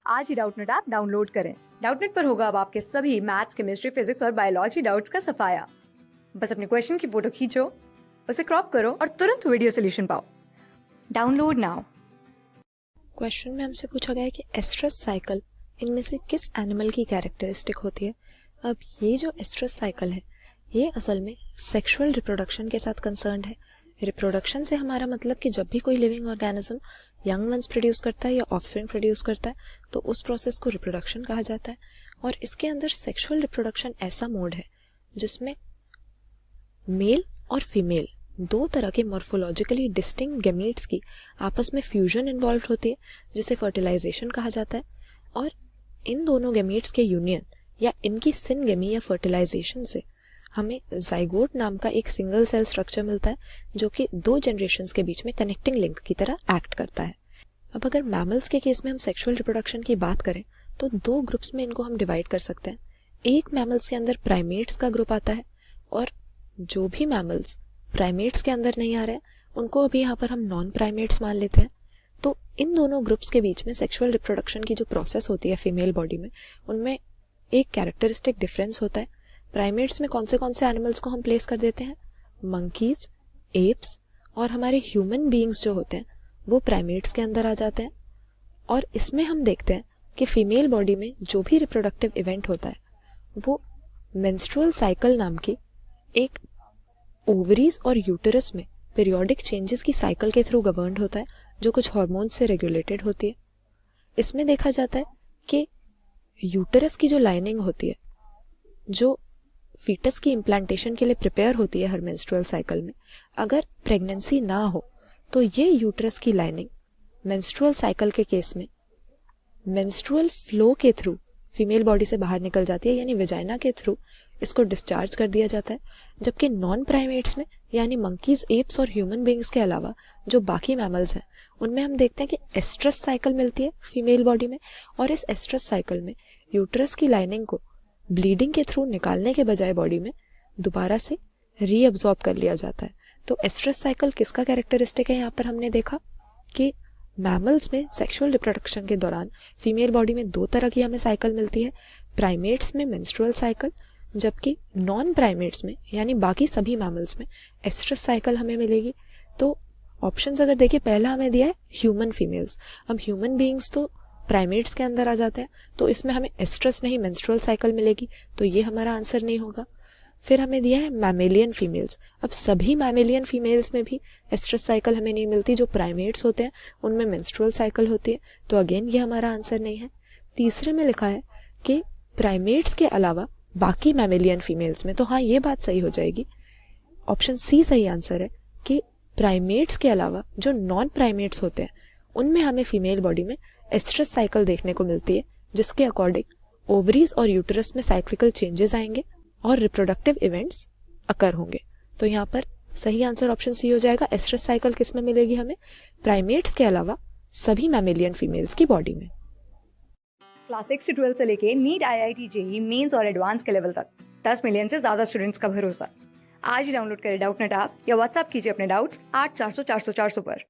आज ही Doubtnut app download करें। Doubtnut पर होगा अब आपके सभी मैथ्स, केमिस्ट्री, फिजिक्स और बायोलॉजी डाउट्स का सफाया। बस अपने क्वेश्चन की फोटो खींचो, उसे क्रॉप करो और तुरंत वीडियो सोल्यूशन पाओ। Download now. क्वेश्चन में हमसे पूछा गया है कि एस्ट्रस साइकिल इनमें से किस एनिमल की कैरेक्टरिस्टिक होती है। अब ये जो एस्ट्रस साइकिल है ये असल में सेक्सुअल रिप्रोडक्शन के साथ कंसर्न्ड है। रिप्रोडक्शन से हमारा मतलब कि जब भी कोई living organism young ones produce करता है या ऑफस्प्रिंग प्रोड्यूस करता है तो उस प्रोसेस को रिप्रोडक्शन कहा जाता है। और इसके अंदर सेक्सुअल रिप्रोडक्शन ऐसा मोड है जिसमें मेल और फीमेल दो तरह के मॉर्फोलॉजिकली डिस्टिंक्ट गैमीट्स की आपस में फ्यूजन इन्वॉल्व होती है जिसे फर्टिलाइजेशन कहा जाता है। और इन दोनों गैमीट्स के यूनियन या इनकी सिनगेमी या फर्टिलाइजेशन से हमें जाइगोट नाम का एक सिंगल सेल स्ट्रक्चर मिलता है जो कि दो जनरेशंस के बीच में कनेक्टिंग लिंक की तरह एक्ट करता है। अब अगर मैमल्स के केस में हम सेक्सुअल रिप्रोडक्शन की बात करें तो दो ग्रुप्स में इनको हम डिवाइड कर सकते हैं। एक मैमल्स के अंदर प्राइमेट्स का ग्रुप आता है और जो भी मैमल्स प्राइमेट्स के अंदर नहीं आ रहे हैं उनको अभी यहाँ पर हम नॉन प्राइमेट्स मान लेते हैं। तो इन दोनों ग्रुप्स के बीच में सेक्सुअल रिप्रोडक्शन की जो प्रोसेस होती है फीमेल बॉडी में उनमें एक कैरेक्टरिस्टिक डिफरेंस होता है। प्राइमेट्स में कौन से एनिमल्स को हम प्लेस कर देते हैं, मंकीज, एप्स और हमारे ह्यूमन बीइंग्स जो होते हैं वो प्राइमेट्स के अंदर आ जाते हैं। और इसमें हम देखते हैं कि फीमेल बॉडी में जो भी रिप्रोडक्टिव इवेंट होता है वो मेंस्ट्रुअल साइकिल नाम की एक ओवरीज और यूटेरस में पीरियोडिक चेंजेस की साइकिल के थ्रू गवर्न्ड होता है जो कुछ हार्मोन से रेगुलेटेड होती है। इसमें देखा जाता है कि यूटेरस की जो लाइनिंग होती है जो फीटस की इम्प्लांटेशन के लिए प्रिपेयर होती है हर मेंस्ट्रुअल साइकिल में, अगर प्रेगनेंसी ना हो तो ये यूटेरस की लाइनिंग मेंस्ट्रुअल साइकिल के केस में मेंस्ट्रुअल फ्लो के थ्रू फीमेल बॉडी से बाहर निकल जाती है, यानी वेजाइना के थ्रू इसको डिस्चार्ज कर दिया जाता है। जबकि नॉन प्राइमेट्स में यानी मंकीज, एप्स और ह्यूमन बीइंग्स के अलावा जो बाकी मैमल्स हैं उनमें हम देखते हैं कि एस्ट्रस साइकिल मिलती है फीमेल बॉडी में और इस एस्ट्रस साइकिल में यूटेरस की लाइनिंग को ब्लीडिंग के थ्रू निकालने के बजाय बॉडी में दोबारा से रीअब्सॉर्ब कर लिया जाता है। तो एस्ट्रस साइकिल किसका कैरेक्टरिस्टिक है, यहाँ पर हमने देखा कि मैमल्स में सेक्सुअल रिप्रोडक्शन के दौरान फीमेल बॉडी में दो तरह की हमें साइकिल मिलती है। प्राइमेट्स में मेंस्ट्रुअल साइकिल, जबकि नॉन प्राइमेट्स में यानी बाकी सभी मैमल्स में एस्ट्रस साइकिल हमें मिलेगी। तो ऑप्शंस अगर देखिए, पहला हमें दिया है ह्यूमन फीमेल्स। अब ह्यूमन बीइंग्स तो प्राइमेट्स के अंदर आ जाते हैं तो इसमें हमें एस्ट्रस नहीं मेंस्ट्रुअल साइकिल मिलेगी, तो ये हमारा आंसर नहीं होगा। फिर हमें दिया है मैमेलियन फीमेल्स। अब सभी मैमेलियन फीमेल्स में भी एस्ट्रस साइकिल हमें नहीं मिलती, जो प्राइमेट्स होते हैं उनमें मेंस्ट्रुअल साइकिल होती है, तो अगेन ये हमारा आंसर नहीं है। तीसरे में लिखा है कि प्राइमेट्स के अलावा बाकी मैमेलियन फीमेल्स में, तो हाँ ये बात सही हो जाएगी, ऑप्शन सी सही आंसर है कि प्राइमेट्स के अलावा जो नॉन प्राइमेट्स होते हैं उनमें हमें फीमेल बॉडी में एस्ट्रस साइकिल देखने को मिलती है, जिसके अकॉर्डिंग ओवरीज और यूटेरस में साइक्लिकल चेंजेस आएंगे और रिप्रोडक्टिव इवेंट्स अकर होंगे। तो यहाँ पर सही आंसर ऑप्शन सी हो जाएगा। एस्ट्रस साइकिल किस में मिलेगी हमें, प्राइमेट्स के अलावा सभी मैमेलियन फीमेल्स की बॉडी में। क्लास 6 से 12 से लेके नीट, IIT, JEE मेंस और एडवांस के लेवल तक 10 मिलियन से ज्यादा स्टूडेंट्स का भरोसा। आज ही डाउनलोड करें डाउटनेट ऐप या व्हाट्सएप कीजिए अपने डाउट्स 8400 400 400 पर।